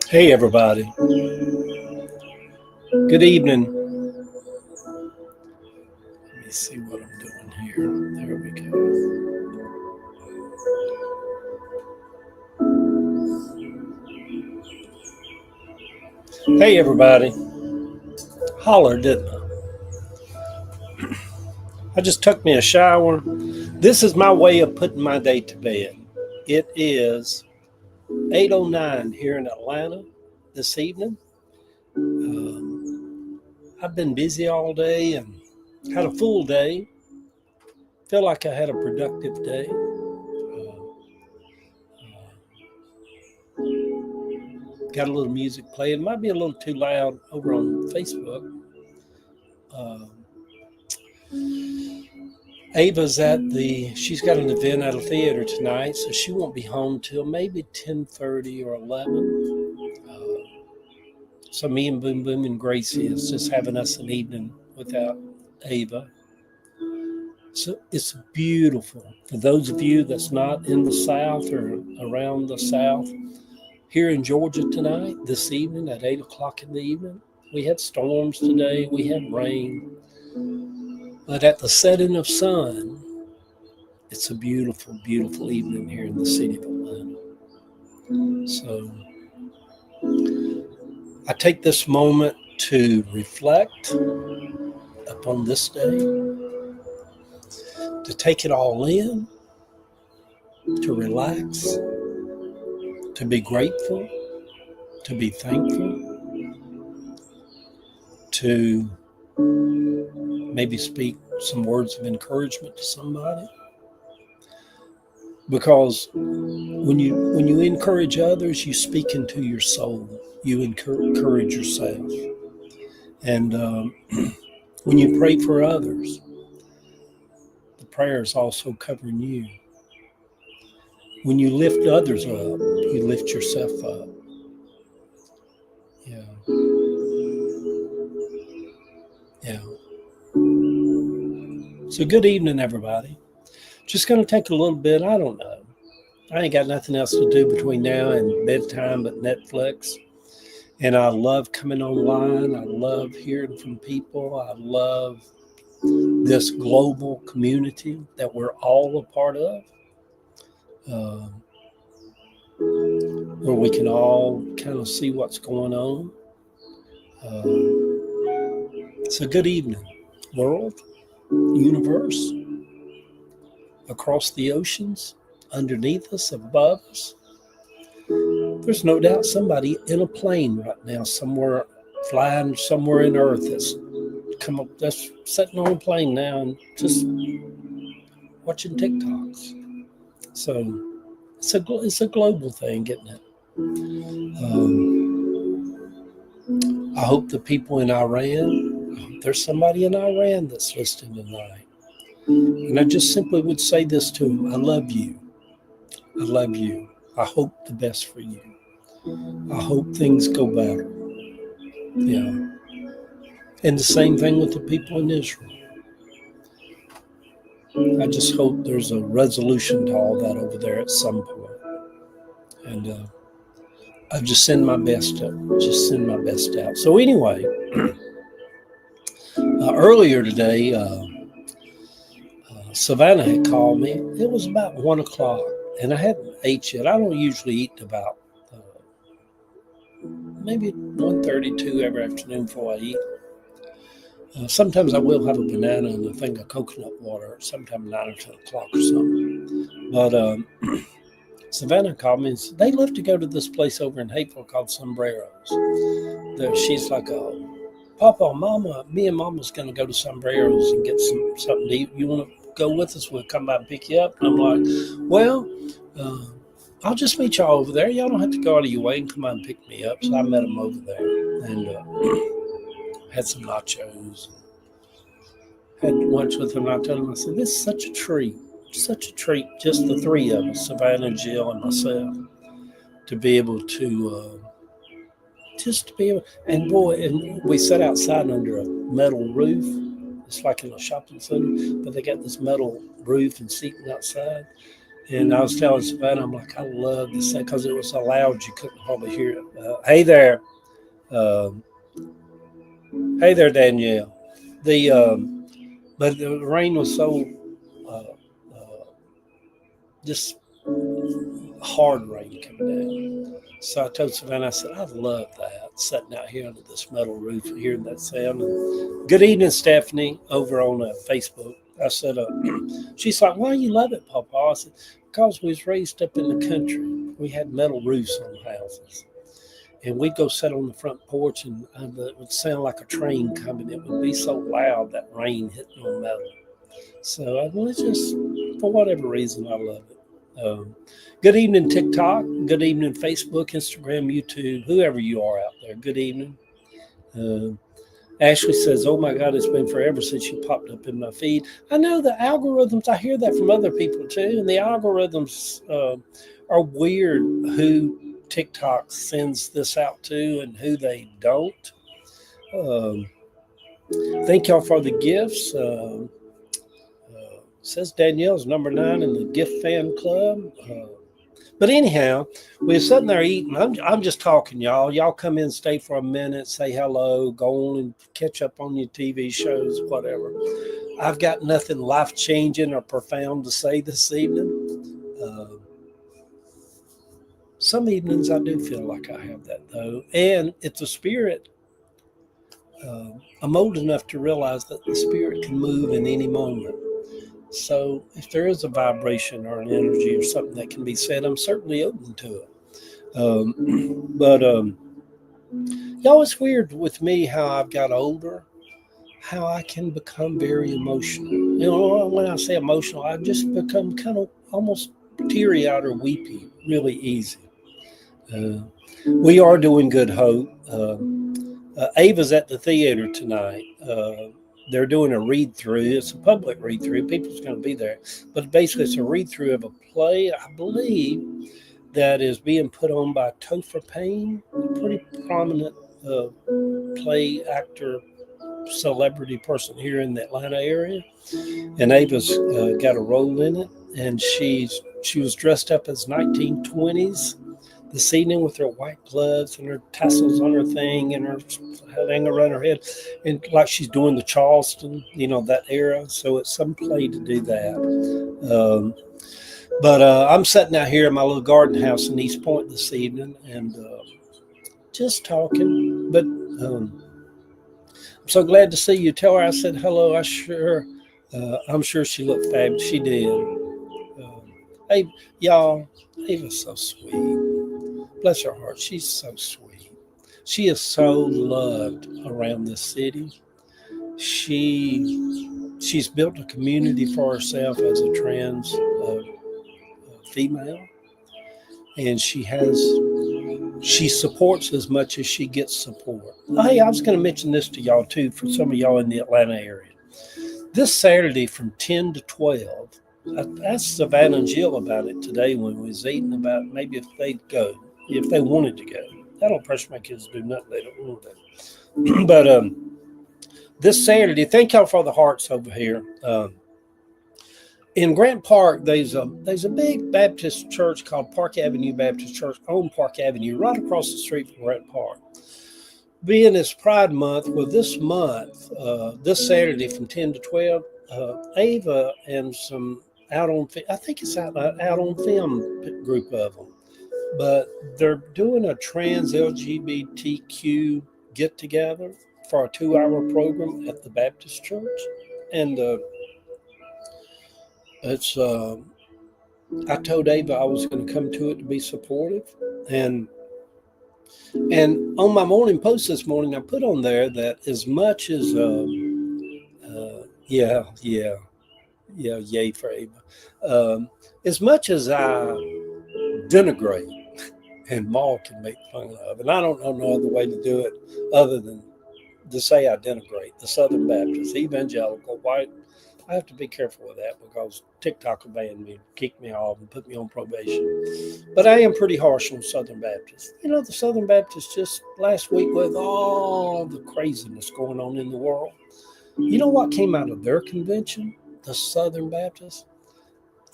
Hey, everybody. Good evening. Let me see what I'm doing here. There we go. Hey, everybody. Holler, didn't I? I just took me a shower. This is my way of putting my day to bed. It is 8:09 here in Atlanta this evening. I've been busy all day and had a full day. Feel like I had a productive day. Got a little music playing. Might be a little too loud over on Facebook. Ava's she's got an event at a theater tonight, so she won't be home till maybe 10:30 or 11. So me and Boom Boom and Gracie is just having us an evening without Ava. So it's beautiful. For those of you that's not in the South or around the South, here in Georgia tonight, this evening at 8 o'clock in the evening, we had storms today, we had rain. But at the setting of sun, it's a beautiful, beautiful evening here in the city of Atlanta. So I take this moment to reflect upon this day, to take it all in, to relax, to be grateful, to be thankful, to maybe speak some words of encouragement to somebody. Because when you encourage others, you speak into your soul. You encourage yourself. And when you pray for others, the prayer is also covering you. When you lift others up, you lift yourself up. Yeah. Yeah. So good evening, everybody. Just going to take a little bit, I don't know. I ain't got nothing else to do between now and bedtime but Netflix. And I love coming online. I love hearing from people. I love this global community that we're all a part of, where we can all kind of see what's going on. So good evening, world, universe, across the oceans, underneath us, above us. There's no doubt somebody in a plane right now, somewhere flying somewhere in Earth that's sitting on a plane now and just watching TikToks. So it's a global thing, isn't it? I hope the people in Iran, there's somebody in Iran that's listening tonight. And I just simply would say this to them: I love you. I love you. I hope the best for you. I hope things go better. Yeah. And the same thing with the people in Israel. I just hope there's a resolution to all that over there at some point. And I just send my best out. So anyway, earlier today, Savannah had called me. It was about 1 o'clock, and I hadn't ate yet. I don't usually eat about maybe 1:32 every afternoon before I eat. Sometimes I will have a banana and a thing of coconut water, sometime 9 or 10 o'clock or something. But Savannah called me and said they love to go to this place over in Hapeville called Sombreros. She's like, Papa, Mama, me and Mama's going to go to Sombreros and get something to eat. You want to go with us? We'll come by and pick you up. And I'm like, well, I'll just meet y'all over there. Y'all don't have to go out of your way and come by and pick me up. So I met them over there and had some nachos. Had lunch with them. And I told them, I said, this is such a treat, just the three of us, Savannah, Jill, and myself, to be able to, and boy, and we sat outside under metal roof. It's like in a shopping center, but they got this metal roof and seating outside. And I was telling Savannah, I'm like, I love this thing because it was so loud you couldn't hardly hear it. Hey there. Um, hey there, Danielle. But the rain was so uh, uh, just hard rain coming down. So I told Savannah, I said, I love that, sitting out here under this metal roof, hearing that sound. And good evening, Stephanie, over on Facebook. I said, she's like, why you love it, Papa? I said, because we was raised up in the country. We had metal roofs on houses. And we'd go sit on the front porch, and it would sound like a train coming. It would be so loud, that rain hitting on metal. So it's just, for whatever reason, I love it. Good evening, TikTok. Good evening, Facebook, Instagram, YouTube, whoever you are out there. Good evening. Ashley says, oh my God, it's been forever since you popped up in my feed. I know the algorithms, I hear that from other people too. And the algorithms are weird who TikTok sends this out to and who they don't. Thank y'all for the gifts. Says Danielle's number 9 in the gift fan club. But anyhow, we were sitting there eating. I'm just talking, y'all. Y'all come in, stay for a minute, say hello, go on and catch up on your TV shows, whatever. I've got nothing life-changing or profound to say this evening. Some evenings I do feel like I have that, though. And it's a spirit. I'm old enough to realize that the spirit can move in any moment. So if there is a vibration or an energy or something that can be said, I'm certainly open to it. But y'all, it's weird with me how I've got older, how I can become very emotional. You know, when I say emotional, I just become kind of almost teary-eyed or weepy really easy. We are doing Good Hope. Ava's at the theater tonight. They're doing a read-through. It's a public read-through. People's going to be there. But basically, it's a read-through of a play, I believe, that is being put on by Topher Payne, a pretty prominent play actor, celebrity person here in the Atlanta area. And Ava's got a role in it. And she was dressed up as 1920s this evening with her white gloves and her tassels on her thing and her thing around her head, and like she's doing the Charleston, that era. So it's some play to do that. But I'm sitting out here in my little garden house in East Point this evening and just talking. But I'm so glad to see you. Tell her I said hello. I'm sure she looked fabulous. She did. Hey, y'all, Ava's so sweet. Bless her heart. She's so sweet. She is so loved around this city. She's built a community for herself as a trans female. And she supports as much as she gets support. Hey, I was going to mention this to y'all too, for some of y'all in the Atlanta area. This Saturday from 10 to 12, I asked Savannah and Jill about it today when we was eating, about maybe if they'd go, if they wanted to go. I don't pressure my kids to do nothing they don't want to. But this Saturday, thank y'all for the hearts over here. In Grant Park, there's a big Baptist church called Park Avenue Baptist Church on Park Avenue, right across the street from Grant Park. Being it's Pride Month, well, this month, this Saturday from 10 to 12, Ava and some I think it's out on film group of them. But they're doing a trans LGBTQ get-together for a 2-hour program at the Baptist church. And it's I told Ava I was going to come to it to be supportive. And on my morning post this morning, I put on there that as much as, yay for Ava. As much as I denigrate and mock and make fun of, and I don't know no other way to do it other than to say I denigrate the Southern Baptist, evangelical, white I have to be careful with that because TikTok will ban me, kick me off, and put me on probation. But I am pretty harsh on Southern Baptists. The Southern Baptists just last week with all the craziness going on in the world. You know what came out of their convention? The Southern Baptists?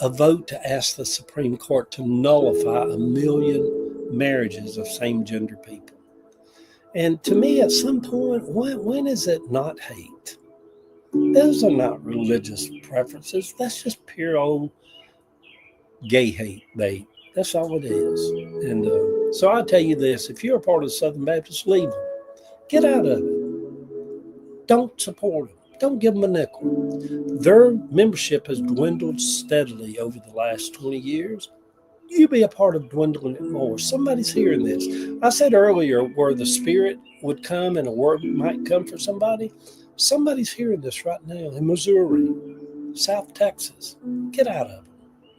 A vote to ask the Supreme Court to nullify 1 million marriages of same-gender people. And to me, at some point, when is it not hate? Those are not religious preferences. That's just pure old gay hate bait. That's all it is. And so I tell you this, if you're a part of the Southern Baptists, leave them. Get out of it. Don't support them. Don't give them a nickel. Their membership has dwindled steadily over the last 20 years. You be a part of dwindling it more. Somebody's hearing this. I said earlier where the Spirit would come and a word might come for somebody. Somebody's hearing this right now in Missouri, South Texas. Get out of it.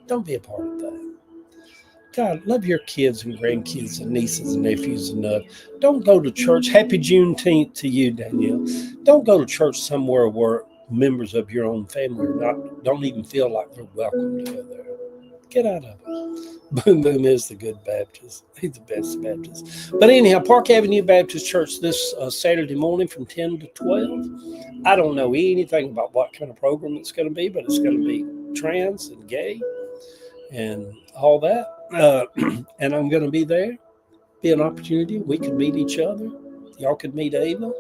Don't be a part of that. God, love your kids and grandkids and nieces and nephews enough. Don't go to church. Happy Juneteenth to you, Danielle. Don't go to church somewhere where members of your own family don't even feel like they're welcome to go there. Get out of it. Boom Boom is the good Baptist. He's the best Baptist. But anyhow, Park Avenue Baptist Church this Saturday morning from 10 to 12. I don't know anything about what kind of program it's going to be, but it's going to be trans and gay and all that. And I'm going to be there. Be an opportunity. We could meet each other. Y'all could meet Ava.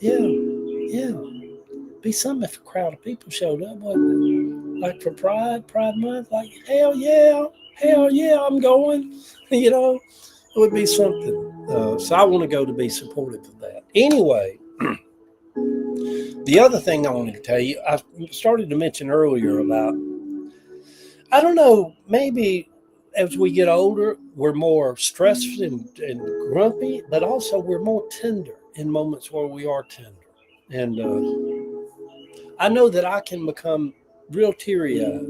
Yeah. Be something if a crowd of people showed up, wouldn't it? Like for Pride Month, like, hell yeah, I'm going. It would be something. So I want to go to be supportive of that. Anyway, the other thing I wanted to tell you, I started to mention earlier about, I don't know, maybe as we get older, we're more stressed and grumpy, but also we're more tender in moments where we are tender. And I know that I can become real teary-eyed.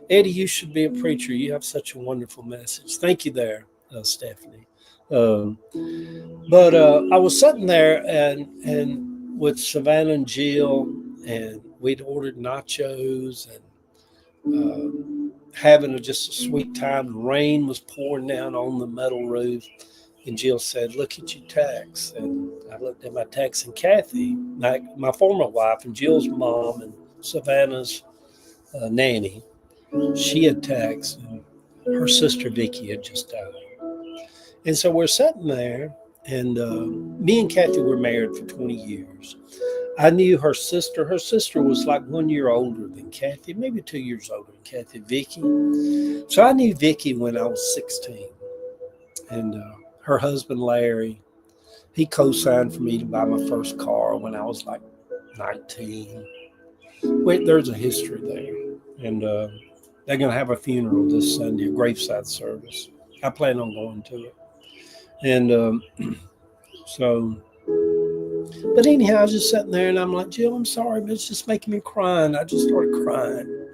Eddie, you should be a preacher. You have such a wonderful message. Thank you there, Stephanie. But I was sitting there and with Savannah and Jill, and we'd ordered nachos and having just a sweet time. The rain was pouring down on the metal roof. And Jill said, look at your tax. And I looked at my tax, and Kathy, my former wife, and Jill's mom, and Savannah's nanny, she had tax, and her sister Vicky had just died. And so we're sitting there, and me and Kathy were married for 20 years. I knew her sister. Her sister was like 1 year older than Kathy, maybe 2 years older than Kathy, Vicky. So I knew Vicky when I was 16. And her husband, Larry, he co-signed for me to buy my first car when I was like 19. Wait, there's a history there. And they're going to have a funeral this Sunday, a graveside service. I plan on going to it. And but anyhow, I was just sitting there and I'm like, Jill, I'm sorry, but it's just making me cry. And I just started crying,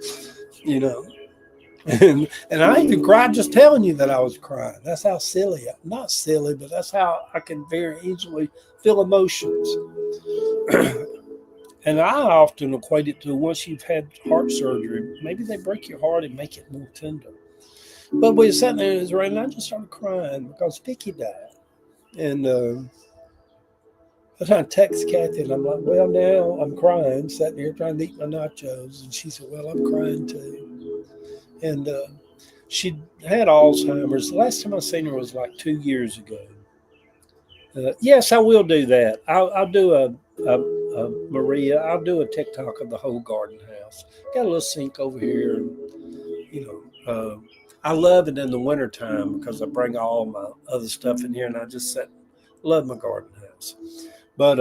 And I even cried just telling you that I was crying. That's how silly, not silly, but that's how I can very easily feel emotions. And I often equate it to once you've had heart surgery, maybe they break your heart and make it more tender. But we were sitting there in his rain, and I just started crying because Vicky died. And I text Kathy, and I'm like, well, now I'm crying, sitting here trying to eat my nachos. And she said, well, I'm crying too. And she had Alzheimer's. The last time I seen her was like 2 years ago. Yes, I will do that. I'll do a Maria. I'll do a TikTok of the whole garden house. Got a little sink over here. And, I love it in the wintertime because I bring all my other stuff in here and I just love my garden house. But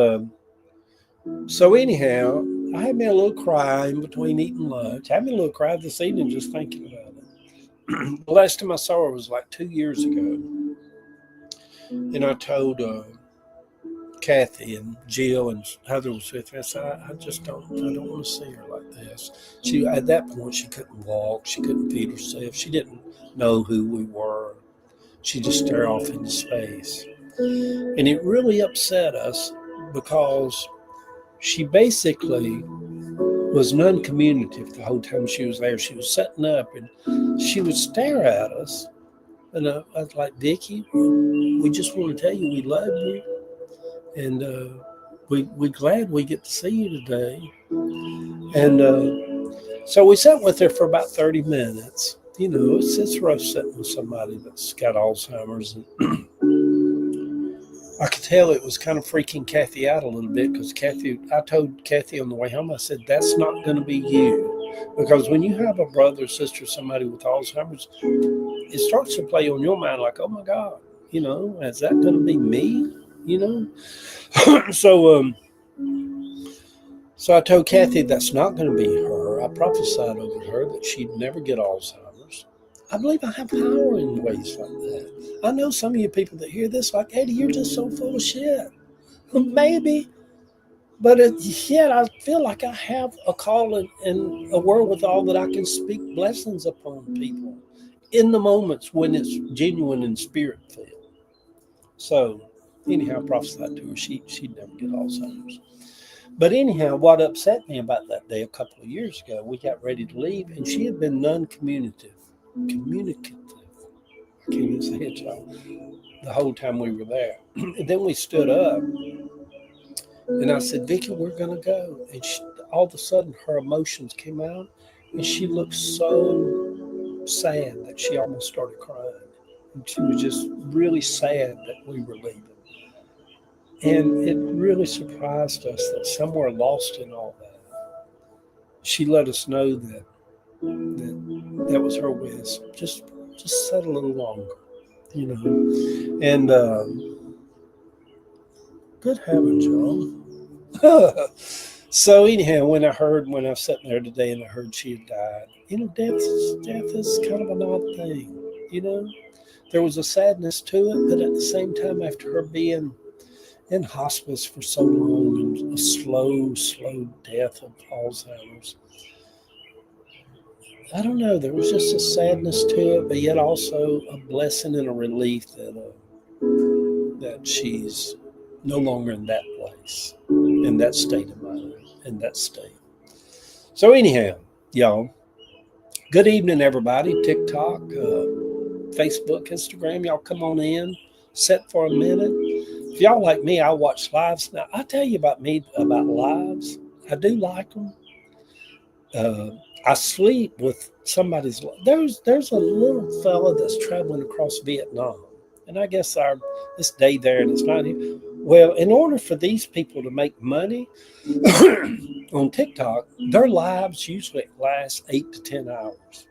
so anyhow, I had me a little cry in between eating lunch. I had me a little cry this evening just thinking about it. The last time I saw her was like 2 years ago. And I told Kathy and Jill and Heather was with me. I said, I don't want to see her like this. At that point, she couldn't walk. She couldn't feed herself. She didn't know who we were. She just stared off into space. And it really upset us because she basically was non-communicative the whole time she was there. She was sitting up and she would stare at us. And I was like, Vicki, we just want to tell you we love you. And we're glad we get to see you today. And so we sat with her for about 30 minutes. You know, it's rough sitting with somebody that's got Alzheimer's. And I could tell it was kind of freaking Kathy out a little bit because I told Kathy on the way home, I said, that's not going to be you. Because when you have a brother or sister, somebody with Alzheimer's, it starts to play on your mind like, oh my God, you know, is that going to be me? You know? So I told Kathy that's not going to be her. I prophesied over her that she'd never get Alzheimer's. I believe I have power in ways like that. I know some of you people that hear this like, Eddie, you're just so full of shit. Maybe, but yet I feel like I have a call and a wherewithal that I can speak blessings upon people in the moments when it's genuine and spirit filled. So anyhow, I prophesied to her she'd never get Alzheimer's. But anyhow, what upset me about that day a couple of years ago, we got ready to leave, and she had been communicative. I can't even say it, y'all. The whole time we were there. And then we stood up, and I said, Vicki, we're going to go. And all of a sudden, her emotions came out, and she looked so sad that she almost started crying. And she was just really sad that we were leaving. And it really surprised us that somewhere lost in all that, she let us know that was her wish. Just sit a little longer, you know. And good heavens, y'all. So anyhow, when I was sitting there today and I heard she had died, you know, death is kind of an odd thing, you know. There was a sadness to it, but at the same time, after her being in hospice for so long and a slow death of Alzheimer's, I don't know. There was just a sadness to it, but yet also a blessing and a relief that she's no longer in that place, in that state of mind, in that state. So anyhow, y'all, good evening, everybody. TikTok, Facebook, Instagram, y'all come on in, sit for a minute. If y'all like me, I watch lives. Now, I tell you about lives. I do like them. I sleep with somebody's. There's a little fella that's traveling across Vietnam, and I guess this day there, and it's not. Well, in order for these people to make money on TikTok, their lives usually last 8 to 10 hours.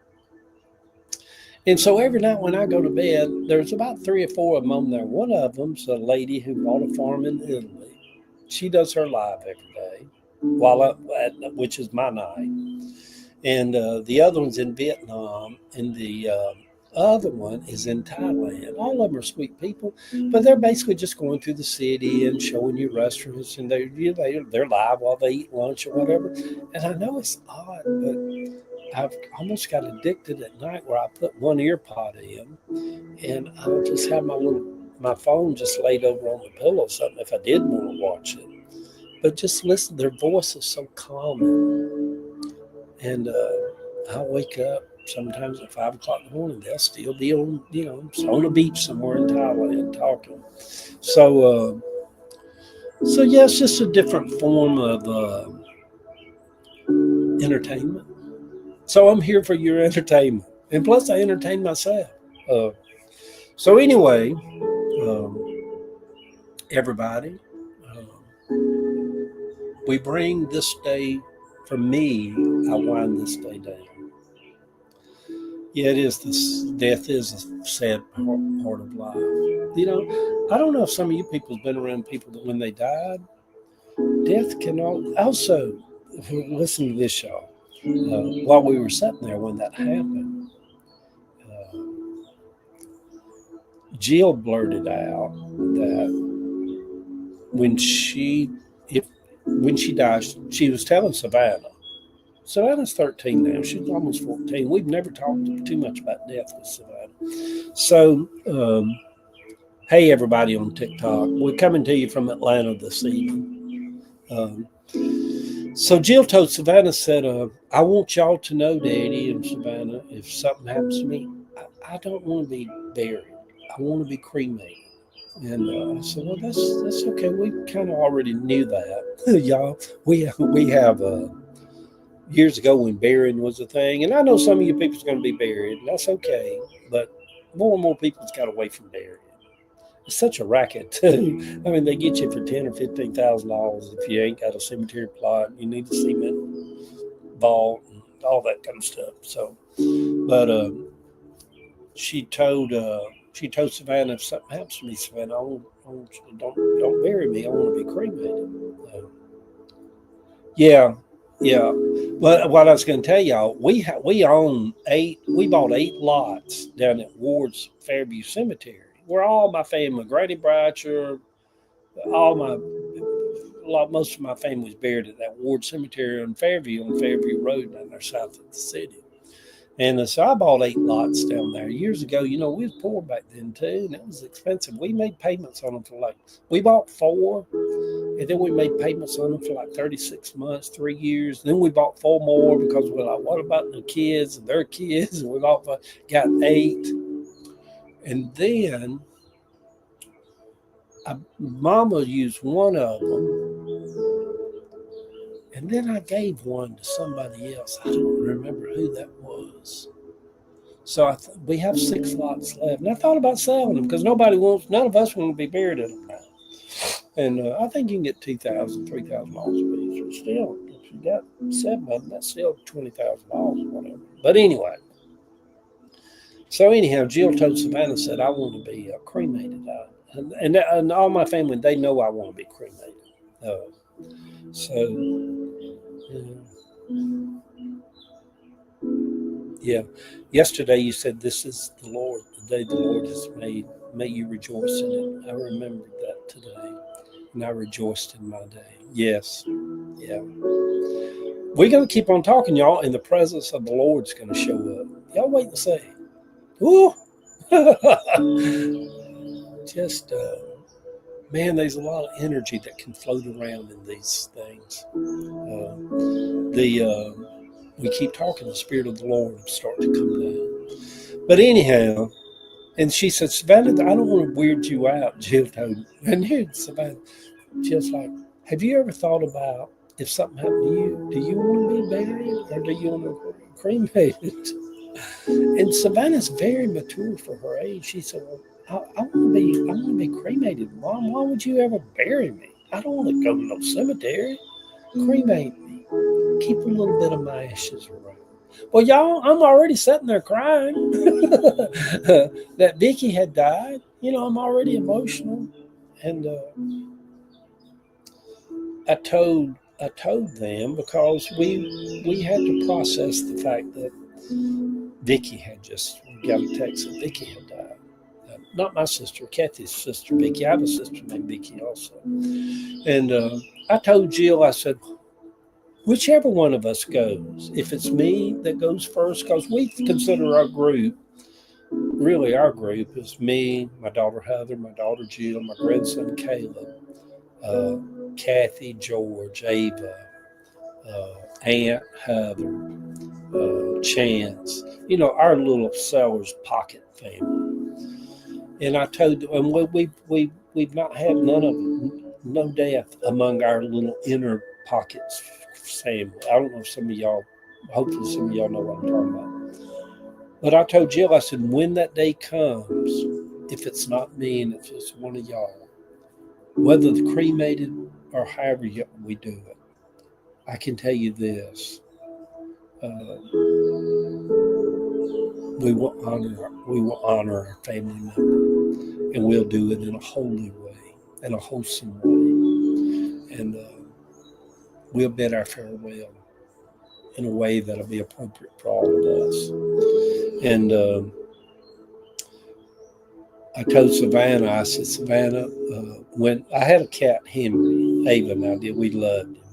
And so every night when I go to bed, there's about 3 or 4 of them on there. One of them's a lady who bought a farm in Italy. She does her live every day, which is my night. And the other one's in Vietnam, and the other one is in Thailand. All of them are sweet people, but they're basically just going through the city and showing you restaurants, and they're live while they eat lunch or whatever. And I know it's odd, but I've almost got addicted at night where I put one ear pod in, and I'll just have my phone just laid over on the pillow or something if I did want to watch it. But just listen, their voice is so calming. And I'll wake up sometimes at 5 o'clock in the morning. They'll still be on the beach somewhere in Thailand talking. So yeah, it's just a different form of entertainment. So I'm here for your entertainment. And plus I entertain myself. So anyway, everybody, we bring this day, for me, I wind this day down. Yeah, it is. Death is a sad part of life. You know, I don't know if some of you people have been around people that when they died, death can also, listen to this, y'all. While we were sitting there when that happened, Jill blurted out that when she died, she was telling Savannah. Savannah's 13 now. She's almost 14. We've never talked too much about death with Savannah. So, hey, everybody on TikTok. We're coming to you from Atlanta this evening. So Jill told Savannah, said, I want y'all to know, Daddy and Savannah, if something happens to me, I don't want to be buried. I want to be cremated. And I said, well, that's okay. We kind of already knew that, y'all. We have years ago when burying was a thing, and I know some of you people's going to be buried, and that's okay. But more and more people's got away from burying. It's such a racket too. I mean, they get you for $10,000 or $15,000 if you ain't got a cemetery plot. You need a cement vault and all that kind of stuff. So, but she told Savannah, if something happens to me, Savannah, I want you to don't bury me. I want to be cremated. Yeah, yeah. But what I was going to tell y'all, we own eight. We bought 8 lots down at Ward's Fairview Cemetery, where all my family, Grady Bratcher, all my most of my family was buried at that Ward Cemetery in Fairview on Fairview Road down there south of the city. And so I bought 8 lots down there years ago. You know, we was poor back then too, and it was expensive. We made payments on them for we bought 4, and then we made payments on them for 36 months, 3 years. And then we bought 4 more because we're like, what about the kids and their kids? And we got 8. And then Mama used one of them. And then I gave one to somebody else. I don't remember who that was. So we have 6 lots left. And I thought about selling them because none of us want to be buried in them now. And I think you can get $2,000, $3,000 a piece. So still, if you got 7 of them, that's still $20,000 or whatever. But anyway. So anyhow, Jill told Savannah, said, I want to be cremated. And all my family, they know I want to be cremated. Yeah. Yesterday you said, this is the Lord, the day the Lord has made. May you rejoice in it. I remembered that today. And I rejoiced in my day. Yes. Yeah. We're going to keep on talking, y'all, and the presence of the Lord's going to show up. Y'all wait and see. Ooh. Just, man, there's a lot of energy that can float around in these things. We keep talking, the Spirit of the Lord will start to come down. But anyhow, and she said, Savannah, I don't want to weird you out, Jill told me. And here's Savannah, just like, have you ever thought about if something happened to you, do you want to be buried or do you want to be cremated? And Savannah's very mature for her age. She said, well, I want to be cremated, Mom. Why would you ever bury me? I don't want to go to no cemetery. Cremate me. Keep a little bit of my ashes around. Well, y'all, I'm already sitting there crying that Vicky had died. You know, I'm already emotional. And I told them because we had to process the fact that Vicky had we got a text that Vicky had died. Not my sister, Kathy's sister, Vicky. I have a sister named Vicky also. And I told Jill, I said, whichever one of us goes, if it's me that goes first, because we consider our group is me, my daughter Heather, my daughter Jill, my grandson Caleb, Kathy, George, Ava, Aunt Heather, Chance, you know, our little Sellers Pocket family. And I told them, and we've not had no death among our little inner pockets family. I don't know if some of y'all, hopefully some of y'all know what I'm talking about. But I told Jill, I said, when that day comes, if it's not me and if it's one of y'all, whether the cremated or however we do it, I can tell you this. We will honor our family member, and we'll do it in a holy way, in a wholesome way, and we'll bid our farewell in a way that'll be appropriate for all of us. And I told Savannah, I said, Savannah, when I had a cat, Henry, Ava and I did, we loved him.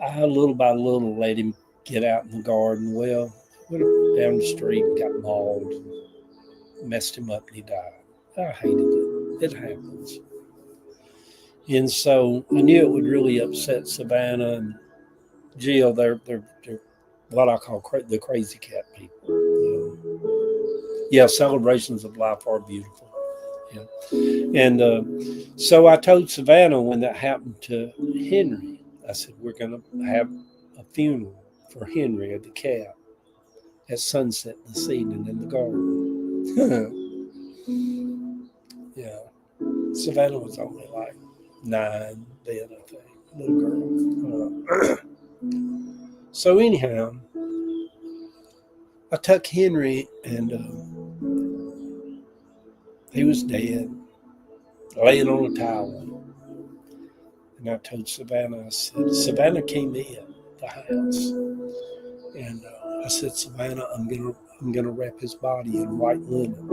I little by little let him get out in the garden. Well, went down the street and got mauled and messed him up and he died. I hated it. It happens. And so I knew it would really upset Savannah. And Jill, they're what I call the crazy cat people. Yeah, celebrations of life are beautiful. Yeah. And so I told Savannah when that happened to Henry, I said, we're going to have a funeral for Henry the cat at sunset this evening in the garden. Yeah. Savannah was only like 9 then, I think, little girl. So anyhow, I took Henry and he was dead, laying on a towel. And I told Savannah, I said, Savannah came in the house. And I said, Savannah, I'm gonna wrap his body in white linen.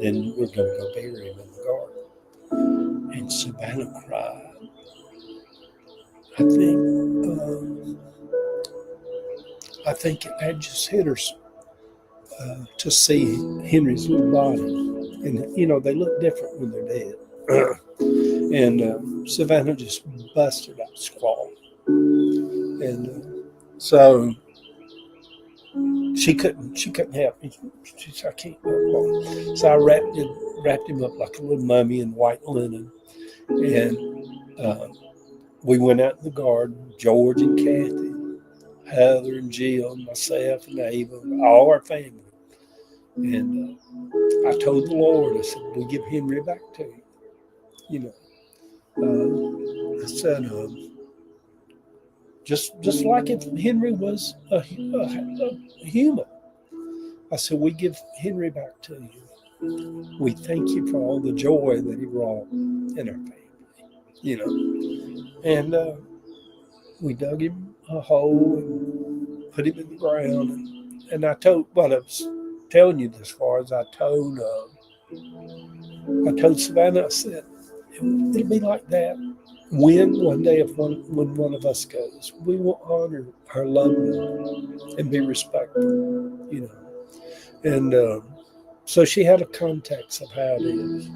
Then we're gonna go bury him in the garden. And Savannah cried. I think it had just hit her to see Henry's little body, and they look different when they're dead. And Savannah just busted out squalling, and so she couldn't help me. She said, I can't go. So I wrapped him up like a little mummy in white linen, and we went out in the garden. George and Kathy, Heather and Jill, and myself and Ava, all our family. And I told the Lord, I said, we give Henry back to you. I said, just like if Henry was a human. I said, we give Henry back to you. We thank you for all the joy that he brought in our family, And we dug him a hole and put him in the ground. And I told, well, I was telling you this far as I told Savannah, I said, it'll be like that one day when one of us goes. We will honor our loved one and be respectful, And so she had a context of how it is.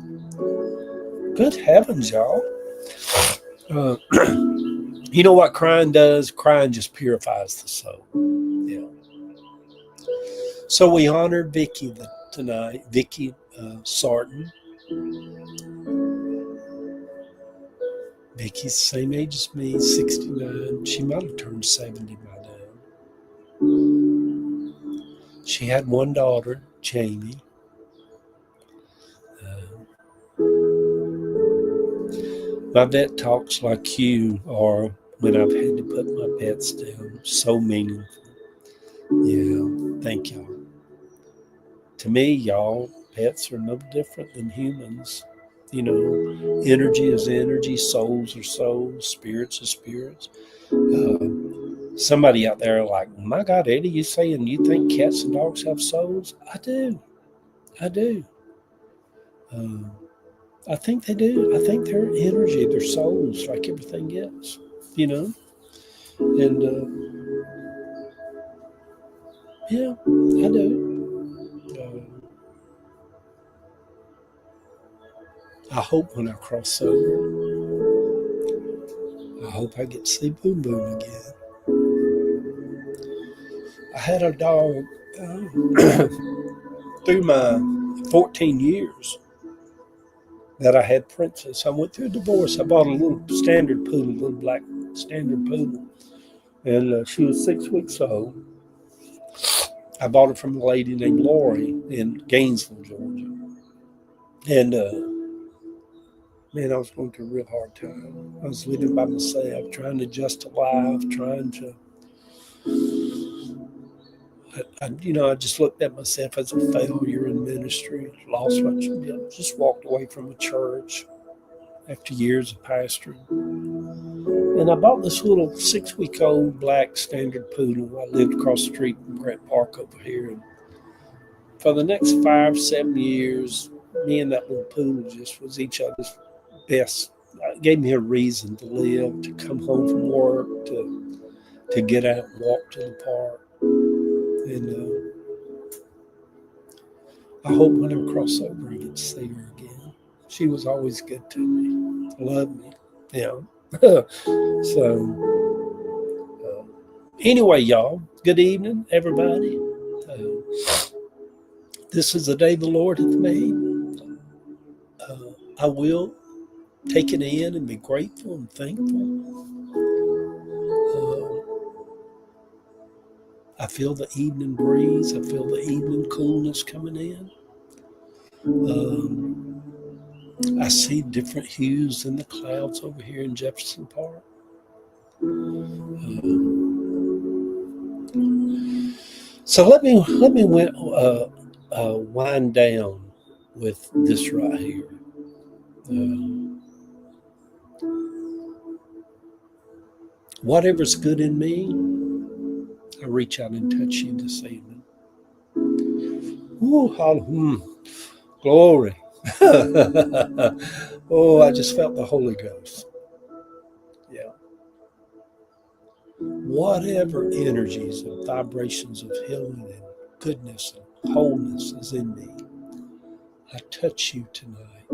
Good heavens, y'all. You know what crying does? Crying just purifies the soul. Yeah. So we honored Vicky tonight, Vicky Sarton. Vicky's the same age as me, 69. She might have turned 70 by now. She had one daughter, Jamie. My vet talks like you are when I've had to put my pets down. So meaningful. Yeah, thank y'all. To me, y'all, pets are no different than humans. Energy is energy, souls are souls, spirits are spirits. Somebody out there like, my God, Eddie, you saying you think cats and dogs have souls? I do. I think they do. I think they're energy, they're souls, like everything else, And yeah, I do. I hope when I cross over, I hope I get to see Boom Boom again. I had a dog through my 14 years that I had Princess. I went through a divorce. I bought a little standard poodle, little black standard poodle, and she was 6 weeks old. I bought it from a lady named Lori in Gainesville, Georgia. And man, I was going through a real hard time. I was living by myself, trying to adjust to life, trying to. I just looked at myself as a failure in ministry. Lost my, just walked away from a church after years of pastoring. And I bought this little 6-week-old black standard poodle. I lived across the street from Grant Park over here. And for the next 5-7 years, me and that little poodle just was each other's best. It gave me a reason to live, to come home from work, to get out and walk to the park. And I hope when I cross over, I get to see her again. She was always good to me, loved me, So Anyway, y'all, good evening, everybody. This is the day the Lord hath made. I will take it in and be grateful and thankful. I feel the evening breeze. I feel the evening coolness coming in. I see different hues in the clouds over here in Jefferson Park. So let me wind down with this right here. Whatever's good in me, I reach out and touch you this evening. Ooh, glory. Oh, I just felt the Holy Ghost. Yeah. Whatever energies and vibrations of healing and goodness and wholeness is in me, I touch you tonight.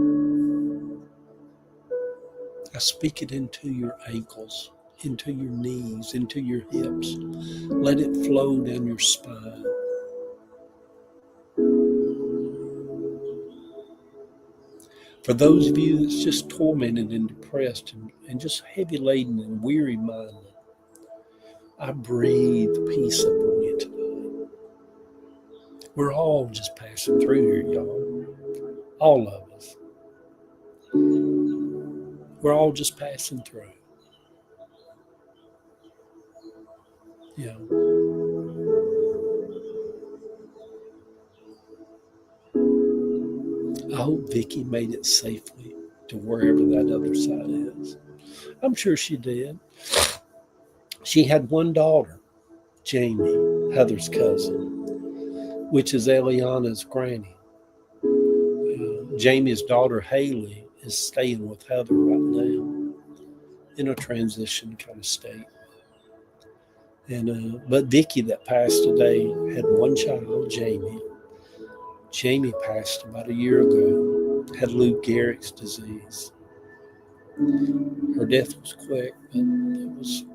I speak it into your ankles, into your knees, into your hips. Let it flow down your spine. For those of you that's just tormented and depressed and just heavy laden and weary minded, I breathe the peace upon you tonight. We're all just passing through here, y'all. All of us. We're all just passing through. Yeah. I hope Vicki made it safely to wherever that other side is. I'm sure she did. She had one daughter, Jamie, Heather's cousin, which is Eliana's granny. Jamie's daughter, Haley, is staying with Heather right now in a transition kind of state. And but Vicki, that passed today, had one child, Jamie. Jamie passed about a year ago, had Lou Gehrig's disease. Her death was quick, but it was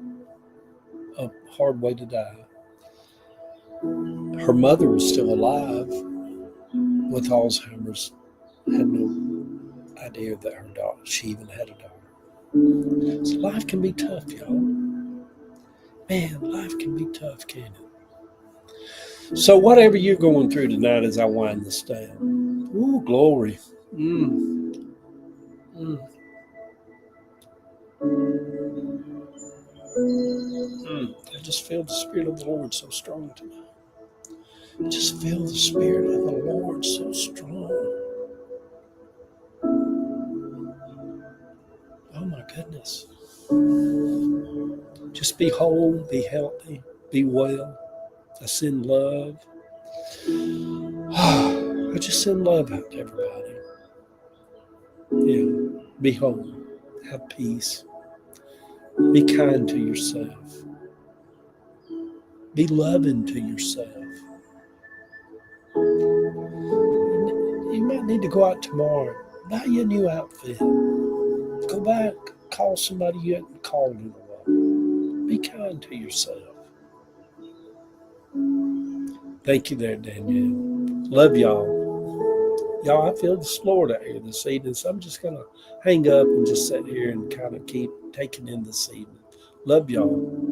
a hard way to die. Her mother was still alive with Alzheimer's, had no idea that her daughter, she even had a daughter. So life can be tough, y'all. Man, life can be tough, can't it? So whatever you're going through tonight as I wind this down, ooh, glory. I just feel the Spirit of the Lord so strong tonight. I just feel the Spirit of the Lord so strong. Oh my goodness. Just be whole, be healthy, be well. I send love. I just send love out to everybody. Yeah. Be whole. Have peace. Be kind to yourself. Be loving to yourself. You might need to go out tomorrow. Buy you a new outfit. Go back. Call somebody you hadn't called in a while. Be kind to yourself. Thank you there, Danielle. Love y'all. Y'all, I feel the Lord out here this evening, so I'm just going to hang up and just sit here and kind of keep taking in this evening. Love y'all.